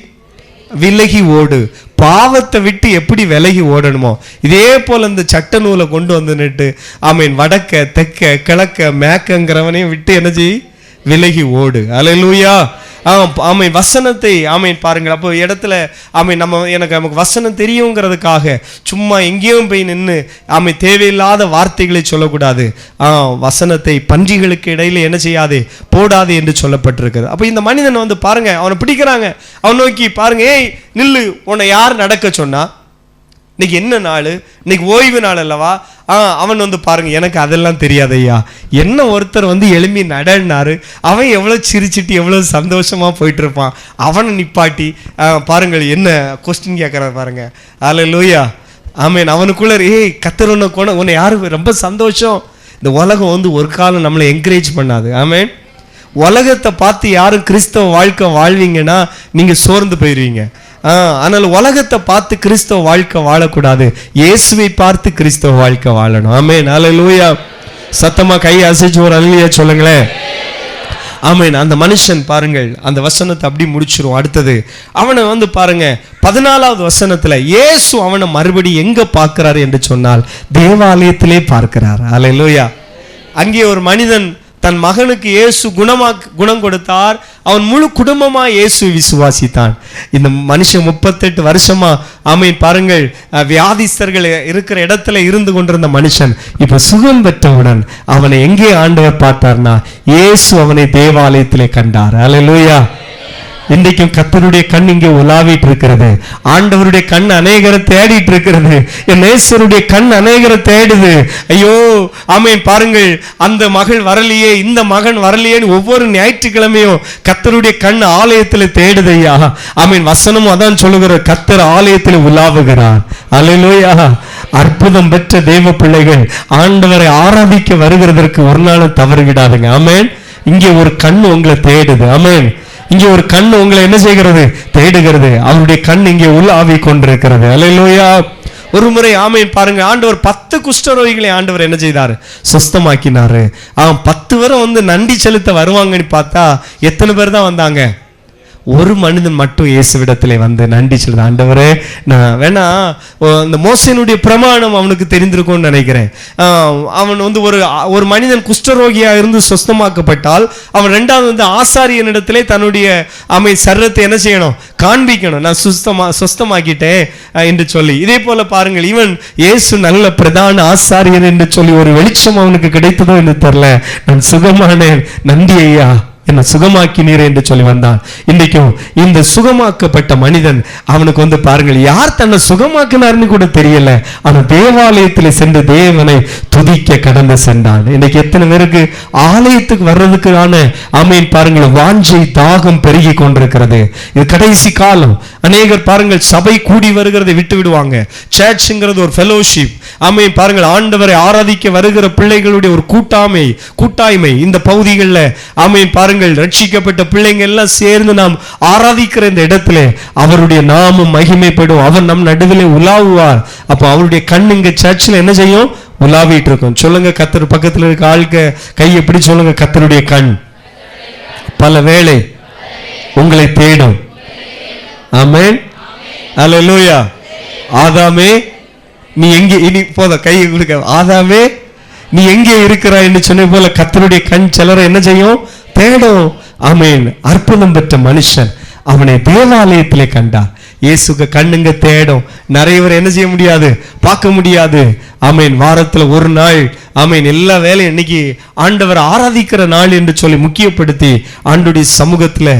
விலகி ஓடு. பாவத்தை விட்டு எப்படி விலகி ஓடணுமோ இதே போல இந்த சட்ட நூலை கொண்டு வந்துட்டு ஆமீன், வடக்க தெக்க கிழக்க மேக்கங்கிறவனையும் விட்டு என்ன செய்? விலகி ஓடு. அல்லேலூயா. ஆமீன். வசனத்தை ஆமீன் பாருங்கள். அப்போ இடத்துல ஆமீன் நமக்கு வசனம் தெரியுங்கிறதுக்காக சும்மா எங்கேயும் போய் நின்று ஆமீன் தேவையில்லாத வார்த்தைகளை சொல்லக்கூடாது. வசனத்தை பன்றிகளுக்கு இடையில என்ன செய்யாதே, போடாது என்று சொல்லப்பட்டிருக்குது. அப்போ இந்த மனிதன் வந்து பாருங்க, அவனை பிடிக்கிறாங்க, அவன் நோக்கி பாருங்க, ஏய் நில்லு, உன்னை யார் நடக்க சொன்னா? இன்னைக்கு என்ன நாள்? இன்னைக்கு ஓய்வு நாள் அல்லவா? அவன் வந்து பாருங்க, எனக்கு அதெல்லாம் தெரியாதையா, என்ன ஒருத்தர் வந்து எழும்பி நடனாரு, அவன் எவ்வளோ சிரிச்சிட்டு எவ்வளோ சந்தோஷமா போயிட்டு இருப்பான். அவனை நிப்பாட்டி பாருங்கள் என்ன கொஸ்டின் கேட்கற பாருங்க. அல்லேலூயா. ஆமேன். அவனுக்குள்ள கர்த்தர் உன்னை யாரு ரொம்ப சந்தோஷம். இந்த உலகம் வந்து ஒரு காலம் நம்மளை என்கரேஜ் பண்ணாது. ஆமேன். உலகத்தை பார்த்து யாரும் கிறிஸ்தவ வாழ்க்கை வாழ்வீங்கன்னா நீங்க சோர்ந்து போயிருவீங்க. ஆனால் உலகத்தை பார்த்து கிறிஸ்தவ வாழ்க்கை வாழக்கூடாது, இயேசுவை பார்த்து கிறிஸ்தவ வாழ்க்கை வாழணும். ஆமென். அல்லேலூயா. சத்தமா கை அசைச்சு ஒரு அல்லேலூயா சொல்லுங்களேன். ஆமென். அந்த மனுஷன் பாருங்கள், அந்த வசனத்தை அப்படி முடிச்சிரும். அடுத்தது அவனை வந்து பாருங்க 14வது வசனத்துல இயேசு அவனை மறுபடி எங்க பார்க்கிறார் என்று சொன்னால் தேவாலயத்திலே பார்க்கிறார். அல்லேலூயா. அங்கே ஒரு மனிதன் தன் மகனுக்கு இயேசு குணம் கொடுத்தார். அவன் முழு குடும்பமா இயேசு விசுவாசித்தான். இந்த மனுஷன் 38 வருஷமா ஆமீன் பாருங்கள் வியாதிஸ்தர்கள் இருக்கிற இடத்துல இருந்து கொண்டிருந்த மனுஷன் இப்ப சுகம் பெற்றவுடன் அவனை எங்கே ஆண்டவர் பார்த்தார்னா இயேசு அவனை தேவாலயத்திலே கண்டார். அல்லேலூயா. இன்றைக்கும் கர்த்தருடைய கண் இங்கே உலாவிட்டு இருக்கிறது. ஆண்டவருடைய கண் அநேகரை தேடிட்டு இருக்கிறது. என் நேசருடைய கண் அநேகரை தேடுது. ஐயோ ஆமீன் பாருங்கள், அந்த மகள் வரலையே, இந்த மகன் வரலையேன்னு ஒவ்வொரு ஞாயிற்றுக்கிழமையும் கர்த்தருடைய கண் ஆலயத்தில் தேடுதையா. ஆமீன் வசனமும் அதான் சொல்லுகிற, கர்த்தர் ஆலயத்தில் உலாவுகிறார். அல்லேலூயா. அற்புதம் பெற்ற தேவ பிள்ளைகள் ஆண்டவரை ஆராதிக்க வருகிறதற்கு ஒரு நாளும் தவறு விடாதுங்க. ஆமேன். இங்கே ஒரு கண் உங்களை தேடுது. ஆமேன். இங்கே ஒரு கண் உங்களை என்ன செய்கிறது? தேடுகிறது. அவருடைய கண் இங்கே உலாவி கொண்டிருக்கிறது. அல்லேலூயா. ஒரு முறை ஆமீன் பாருங்க, ஆண்டவர் 10 குஷ்டரோகிகளை ஆண்டவர் என்ன செய்தாரு? சுஸ்தமாக்கினாரு. 10 பேரும் நன்றி செலுத்த வருவாங்கன்னு பார்த்தா எத்தனை பேர் தான் வந்தாங்க? ஒரு மனிதன் மட்டும் இயேசுவிடத்திலே நன்றி செலுத்த, ஆண்டவரே நான் வேணா இந்த மோசேனுடைய பிரமாணம் அவனுக்கு தெரிந்திருக்கும்னு நினைக்கிறேன். அவன் ஒரு மனிதன் குஷ்டரோகியா இருந்து சுஸ்தமாக்கப்பட்டால் அவன் ரெண்டாவது ஆசாரியனிடத்திலே தன்னுடைய சரீரத்தை என்ன செய்யணும்? காண்பிக்கணும், நான் சுஸ்தமாக்கிட்டேன் என்று சொல்லி. இதே போல பாருங்கள், இவன் இயேசு நல்ல பிரதான ஆசாரியன் என்று சொல்லி ஒரு வெளிச்சம் அவனுக்கு கிடைத்ததோ என்று தெரியல, நான் சுகமானேன், நன்றி ஐயா என்ன சுகமாக்கினீர் என்று சொல்லி வந்தான். இன்றைக்கும் இந்த சுகமாக்கப்பட்ட மனிதன் அவனுக்கு பாருங்கள், யார் தன்னை சுகமாக்கினார்னு கூட தெரியல, அவன் தேவாலயத்தில் சென்று தேவனை துதிக்க கடந்து சென்றான். இன்னைக்கு எத்தனை பேருக்கு ஆலயத்துக்கு வர்றதுக்கான ஆமீன் பாருங்கள் வாஞ்சை தாகம் பெருகி கொண்டிருக்கிறது. இது கடைசி காலம். அநேகர் பாருங்கள் சபை கூடி வருகிறதை விட்டு விடுவாங்க. சர்ச்ங்கிறது ஒரு ஃபெலோஷிப். ஆமீன் பாருங்கள் ஆண்டவரை ஆராதிக்க வருகிற பிள்ளைகளுடைய ஒரு கூட்டாய்மை இந்த பகுதிகளில் ஆமீன் பாருங்கள் ரட்சிக்கப்பட்ட பிள்ளைங்க எல்லாம் சேர்ந்து நாம் ஆராதிக்கிற இந்த இடத்துல அவருடைய நாமம் மகிமைப்படும். அவர் நம் நடுவிலே உலாவுவார். அப்போ அவருடைய கண் இங்க சர்ச்சில் என்ன செய்யும்? உலாவிட்டு இருக்கும். சொல்லுங்க, கர்த்தர் பக்கத்தில் இருக்க ஆளுக்கு கை எப்படி சொல்லுங்க, கர்த்தருடைய கண் பல வேளை உங்களை தேடும். ஆமென். அல்லேலூயா. ஆதாமே நீ எங்கே, இனி போத கையை கொடுக்க, ஆதாமே நீ எங்கே இருக்கிறாய் என்று சொன்ன போல கர்த்தருடைய கண் சிலரை என்ன செய்யும்? தேடும். ஆமேன். அற்புதம் பெற்ற மனுஷன் அவனை தேவாலயத்திலே கண்டார். இயேசுக்கு கண்ணுங்க தேடும். நிறைய பேர் என்ன செய்ய முடியாது? பார்க்க முடியாது. ஆமேன். வாரத்தில் ஒரு நாள் ஆமேன் எல்லா வேலையும் இன்னைக்கு ஆண்டவர் ஆராதிக்கிற நாள் என்று சொல்லி முக்கியப்படுத்தி ஆண்டுடைய சமூகத்தில்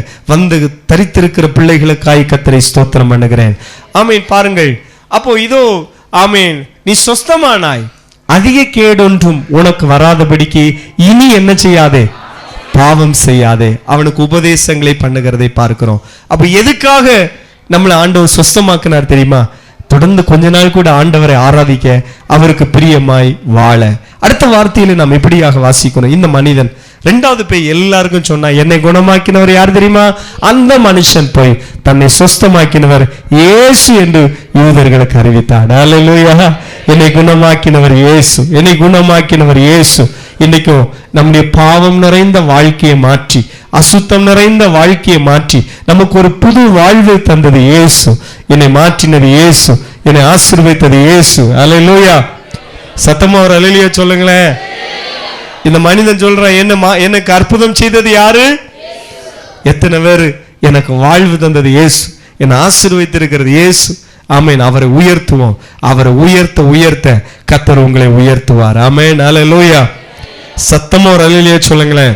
தரித்திருக்கிற பிள்ளைகளுக்காய் கர்த்தரை ஸ்தோத்திரம் பண்ணுகிறேன். ஆமேன் பாருங்கள். அப்போ இதோ ஆமேன் நீ சொஸ்தமானாய், அதிக கேடொன்றும் உனக்கு வராதபடிக்கு இனி என்ன செய்யாதே? பாவம் செய்யாதே. அவனுக்கு உபதேசங்களை பண்ணுகிறதை பார்க்கிறோம். அப்ப எதுக்காக நம்மளை ஆண்டவர் சொஸ்தமாக்கினார் தெரியுமா? தொடர்ந்து கொஞ்ச நாள் கூட ஆண்டவரை ஆராதிக்க, அவருக்கு பிரியமாய் வாழ. அடுத்த வார்த்தையில நாம் எப்படியாக வாசிக்கணும்? இந்த மனிதன் ரெண்டாவது போய் எல்லாருக்கும் சொன்னா, என்னை குணமாக்கினவர் யார் தெரியுமா? அந்த மனுஷன் போய் தன்னை சொஸ்தமாக்கினவர் இயேசு என்று யூதர்களுக்கு அறிவித்தார். அல்லேலூயா. என்னை குணமாக்கினவர் இயேசு, என்னை குணமாக்கினவர் இயேசு. இன்னைக்கும் நம்முடைய பாவம் நிறைந்த வாழ்க்கையை மாற்றி, அசுத்தம் நிறைந்த வாழ்க்கையை மாற்றி நமக்கு ஒரு புது வாழ்வை தந்தது இயேசு. என்னை மாற்றினது இயேசு, என்னை ஆசீர்வதித்தது இயேசு. அல்லேலூயா. சத்தமா ஒரு அல்லேலூயா சொல்லுங்களேன். இந்த மனிதன் சொல்றான், எனக்கு அற்புதம் செய்தது யாரு? எத்தனை பேரு? எனக்கு வாழ்வு தந்தது இயேசு, என்னை ஆசீர்வதித்திருக்கிறது இயேசு. ஆமேன். அவரை உயர்த்துவோம். அவரை உயர்த்த கர்த்தர் உங்களை உயர்த்துவார். ஆமேன். அல்லேலூயா. சத்தமா ஒரு அல்லேலூயா சொல்லுங்களேன்.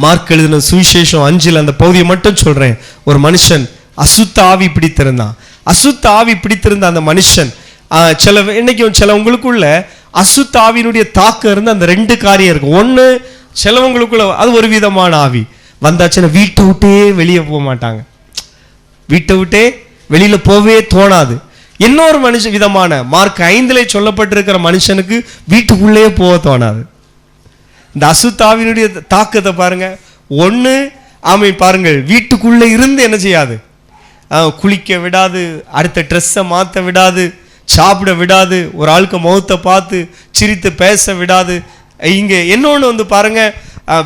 மார்க் எழுதின சுவிசேஷம் 5 அந்த பகுதியை மட்டும் சொல்றேன். ஒரு மனுஷன் அசுத்த ஆவி பிடித்திருந்தான். அசுத்த ஆவி பிடித்திருந்த அந்த மனுஷன் இன்னைக்கும் சில உங்களுக்குள்ள அசுத்த ஆவியினுடைய தாக்கம் இருந்து அந்த 2 காரியம் இருக்கு. ஒண்ணு, சிலவங்களுக்குள்ள அது ஒரு விதமான ஆவி வந்தாச்சுன்னா வீட்டை விட்டே வெளியே போக மாட்டாங்க, வீட்டை விட்டே வெளியில போவே தோணாது. இன்னொரு விதமான மார்க் 5 சொல்லப்பட்டிருக்கிற மனுஷனுக்கு வீட்டுக்குள்ளே போக தோணாது. இந்த அசுத்தாவினுடைய தாக்கத்தை பாருங்க. ஒண்ணு ஆமீன் பாருங்கள், வீட்டுக்குள்ளே இருந்து என்ன செய்யாது? குளிக்க விடாது, அடுத்த ட்ரெஸ்ஸை மாற்ற விடாது, சாப்பிட விடாது, ஒரு ஆளுக்கு முகத்தை பார்த்து சிரித்து பேச விடாது. இங்க இன்னொன்று பாருங்க,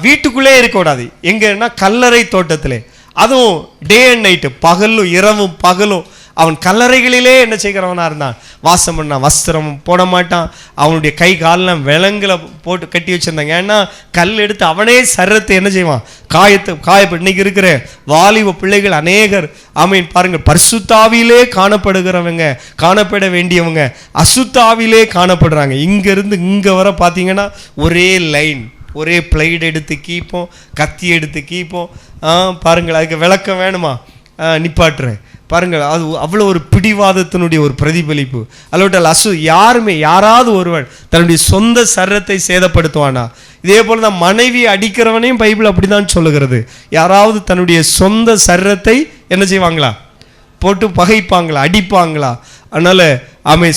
வீட்டுக்குள்ளே இருக்க விடாது. எங்கன்னா கல்லறை தோட்டத்திலே, அதுவும் டே அண்ட் நைட்டு, பகலும் இரவும் பகலும் அவன் கல்லறைகளிலே என்ன செய்கிறவனா இருந்தான், வாசம் பண்ணான். வஸ்திரம் போட மாட்டான், அவனுடைய கை காலெல்லாம் விலங்குல போட்டு கட்டி வச்சிருந்தாங்க. ஏன்னா கல் எடுத்து அவனே சரீரத்தை என்ன செய்வான், காயப்பட்டு. இன்னைக்கு இருக்கிற வாலிப பிள்ளைகள் அநேகர் ஆமீன் பாருங்கள், பரிசுத்தாவிலே காணப்படுகிறவங்க, காணப்பட வேண்டியவங்க அசுத்தாவிலே காணப்படுறாங்க. இங்க இருந்து இங்க வர பார்த்தீங்கன்னா ஒரே லைன், ஒரே பிளைட் எடுத்து கீப்போம், கத்தி எடுத்து கீப்போம். பாருங்கள், அதுக்கு விளக்கம் வேணுமா, நிப்பாட்டுறேன் பாருங்கள். அது அவ்வளோ ஒரு பிடிவாதத்தினுடைய ஒரு பிரதிபலிப்பு. அல்லோட்டால் யாருமே யாராவது ஒருவன் தன்னுடைய சொந்த சரீரத்தை சேதப்படுத்துவானா? இதே போல் தான் மனைவி அடிக்கிறவனையும் பைபிள் அப்படி தான் சொல்லுகிறது. யாராவது தன்னுடைய சொந்த சரீரத்தை என்ன செய்வாங்களா, போட்டு பகைப்பாங்களா, அடிப்பாங்களா? அதனால்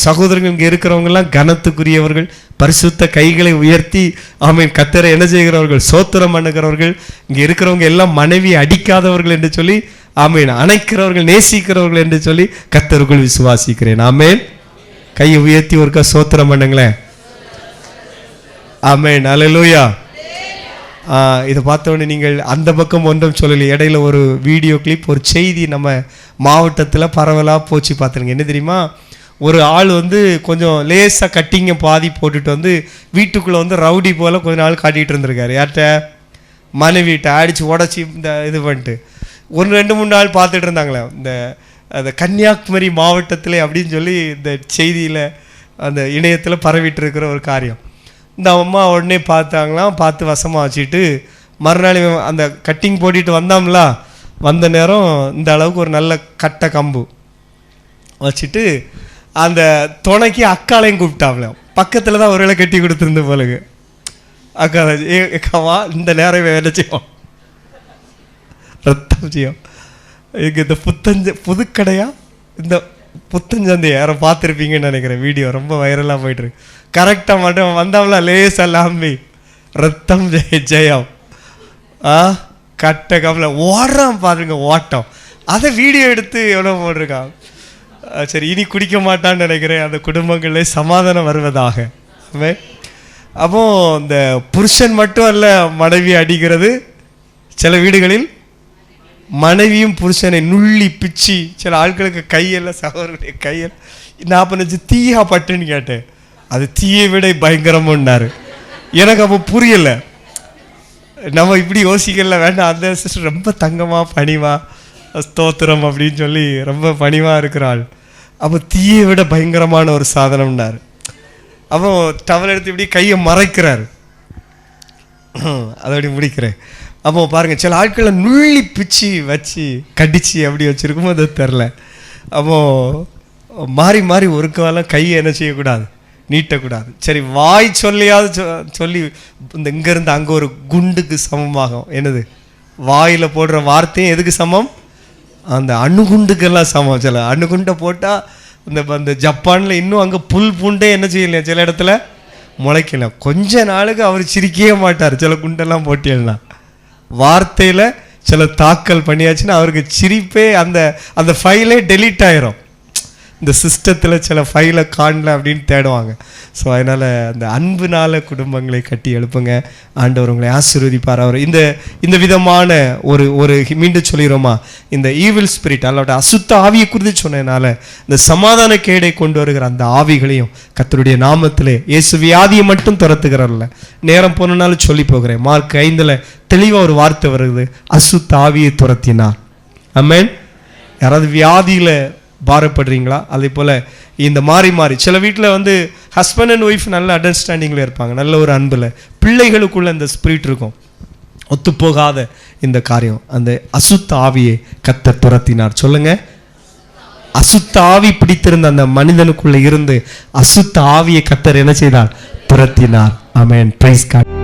சகோதரர்கள் இங்கே இருக்கிறவங்கெல்லாம் கனத்துக்குரியவர்கள், பரிசுத்த கைகளை உயர்த்தி கர்த்தரை என்ன செய்கிறவர்கள், சோத்திரம் பண்ணுகிறவர்கள். இங்கே இருக்கிறவங்க எல்லாம் மனைவி அடிக்காதவர்கள் என்று சொல்லி அணைக்கிறவர்கள், நேசிக்கிறவர்கள் என்று சொல்லி கர்த்தருக்குள் விசுவாசிக்கிறேன். ஆமேன். கையை உயர்த்தி ஒருக்கா சோத்திரம் பண்ணுங்களேன். ஆமேன். அல்லேலூயா. இதை பார்த்தோன்னே நீங்கள் அந்த பக்கம் ஒன்றும் சொல்லலை. இடையில ஒரு வீடியோ கிளிப், ஒரு செய்தி நம்ம மாவட்டத்தில் பரவலாக போச்சு பார்த்துருங்க. என்ன தெரியுமா, ஒரு ஆள் கொஞ்சம் லேசாக கட்டிங்க பாதி போட்டுட்டு வீட்டுக்குள்ளே ரவுடி போல் கொஞ்ச நாள் காட்டிகிட்டு இருந்திருக்காரு. யார்கிட்ட, மனைவிட்ட அடித்து உடச்சி இந்த இது பண்ணிட்டு 1-2-3 நாள் பார்த்துட்டு இருந்தாங்களே. அந்த கன்னியாகுமரி மாவட்டத்தில் அப்படின்னு சொல்லி இந்த செய்தியில் அந்த இணையத்தில் பரவிட்டு இருக்கிற ஒரு காரியம். இந்த அம்மா உடனே பார்த்தாங்களாம், பார்த்து வசமாக வச்சுட்டு மறுநாள் அந்த கட்டிங் போட்டிட்டு வந்தாங்களா, வந்த நேரம் இந்த அளவுக்கு ஒரு நல்ல கட்டை கம்பு வச்சுட்டு அந்த துணைக்கு அக்காளையும் கூப்பிட்டாங்களாம். பக்கத்தில் தான் ஒரு வேளை கட்டி கொடுத்துருந்து போலுங்க. அக்காவா இந்த நேரம் வேலை செய்வோம், ரத்தம் செய்யும். இங்கே இந்த புதுக்கடையா, இந்த புத்தஞ்சந்தை யாரை பார்த்துருப்பீங்கன்னு நினைக்கிறேன். வீடியோ ரொம்ப வைரலாக போயிட்டுருக்கு. கரெக்டாக மட்டும் வந்தாங்களா, லேசாக லாம்பி ரத்தம் ஜெயம் கட்டை கவலை ஓடுறான் பாருங்க, ஓட்டம். அதை வீடியோ எடுத்து எவ்வளோ போட்டிருக்கான். சரி, இனி குடிக்க மாட்டான்னு நினைக்கிறேன். அந்த குடும்பங்களில் சமாதானம் வருவதாக. அப்போ இந்த புருஷன் மட்டும் அல்ல மனைவி அடிக்கிறது, சில வீடுகளில் மனைவியும் புருஷனை நுள்ளி பிச்சு, சில ஆட்களுக்கு கையெல்லாம், சகோதரனுடைய கையெல்லாம். நான் அப்போ நினச்சி தீயா பட்டுன்னு கேட்டேன். அது தீயை விட பயங்கரம்னாரு. எனக்கு அப்போ புரியலை. நம்ம இப்படி யோசிக்கல, வேண்டாம். அந்த சிஸ்டர் ரொம்ப தங்கமா பணிவா ஸ்தோத்திரம் அப்படின்னு சொல்லி ரொம்ப பணிவாக இருக்கிறாள். அப்போ தீயை விட பயங்கரமான ஒரு சாதனம்னாரு. அப்போ டவல் எடுத்து இப்படி கையை மறைக்கிறாரு. அதோட முடிக்கிறேன். அப்போ பாருங்கள், சில ஆட்களை நுள்ளி பிச்சு வச்சு கடிச்சு அப்படி வச்சுருக்கும், அது தெரில. அப்போது மாறி மாறி ஒரு காலம் கையை என்ன செய்யக்கூடாது, நீட்டக்கூடாது. சரி, வாய் சொல்லியாவது சொல்லி இந்த இங்கேருந்து அங்கே ஒரு குண்டுக்கு சமமாகும். என்னது, வாயில் போடுற வார்த்தையும் எதுக்கு சமம், அந்த அணுகுண்டுக்கெல்லாம் சமம். சில அணுகுண்டை போட்டால் அந்த ஜப்பானில் இன்னும் அங்கே புல் பூண்டே என்ன செய்யலையா, சில இடத்துல முளைக்கல. கொஞ்ச நாளுக்கு அவர் சிரிக்கவே மாட்டார். சில குண்டெல்லாம் போட்டியல்னா வார்த்தையில் சில தாக்கல் பண்ணியாச்சுன்னா அவருக்கு சிரிப்பே, அந்த ஃபைலே டெலீட் ஆயிரும். இந்த சிஸ்டத்தில் சில ஃபைலை காணல அப்படின்னு தேடுவாங்க. ஸோ அதனால் அந்த அன்புனால குடும்பங்களை கட்டி எழுப்புங்க. ஆண்டவர் உங்களை ஆசீர்வதிப்பார். அவர் இந்த விதமான ஒரு மீண்டும் சொல்லிடுறோமா, இந்த ஈவில் ஸ்பிரிட் அல்லோட அசுத்த ஆவியை குறித்து சொன்னதுனால இந்த சமாதான கேடை கொண்டு வருகிற அந்த ஆவிகளையும் கர்த்தருடைய நாமத்திலே இயேசு வியாதியை மட்டும் துரத்துகிறல்ல, நேரம் போனாலும் சொல்லி போகிறேன். மார்க் 5 தெளிவாக ஒரு வார்த்தை வருது, அசுத்த ஆவியை துரத்தினார். ஆமென். யாராவது வியாதியில் பாரப்படுறீங்களா? அதே போல் இந்த மாறி சில வீட்டில் ஹஸ்பண்ட் அண்ட் ஒய்ஃப் நல்ல அண்டர்ஸ்டாண்டிங்கில் இருப்பாங்க, நல்ல ஒரு அன்பில். பிள்ளைகளுக்குள்ள இந்த ஸ்பிரிட் இருக்கும், ஒத்துப்போகாத இந்த காரியம். அந்த அசுத்த ஆவியை கர்த்தர் துரத்தினார். சொல்லுங்க, அசுத்த ஆவி பிடித்திருந்த அந்த மனிதனுக்குள்ள இருந்து அசுத்த ஆவியை கர்த்தர் என்ன செய்தார், துரத்தினார். ஆமென். Price God.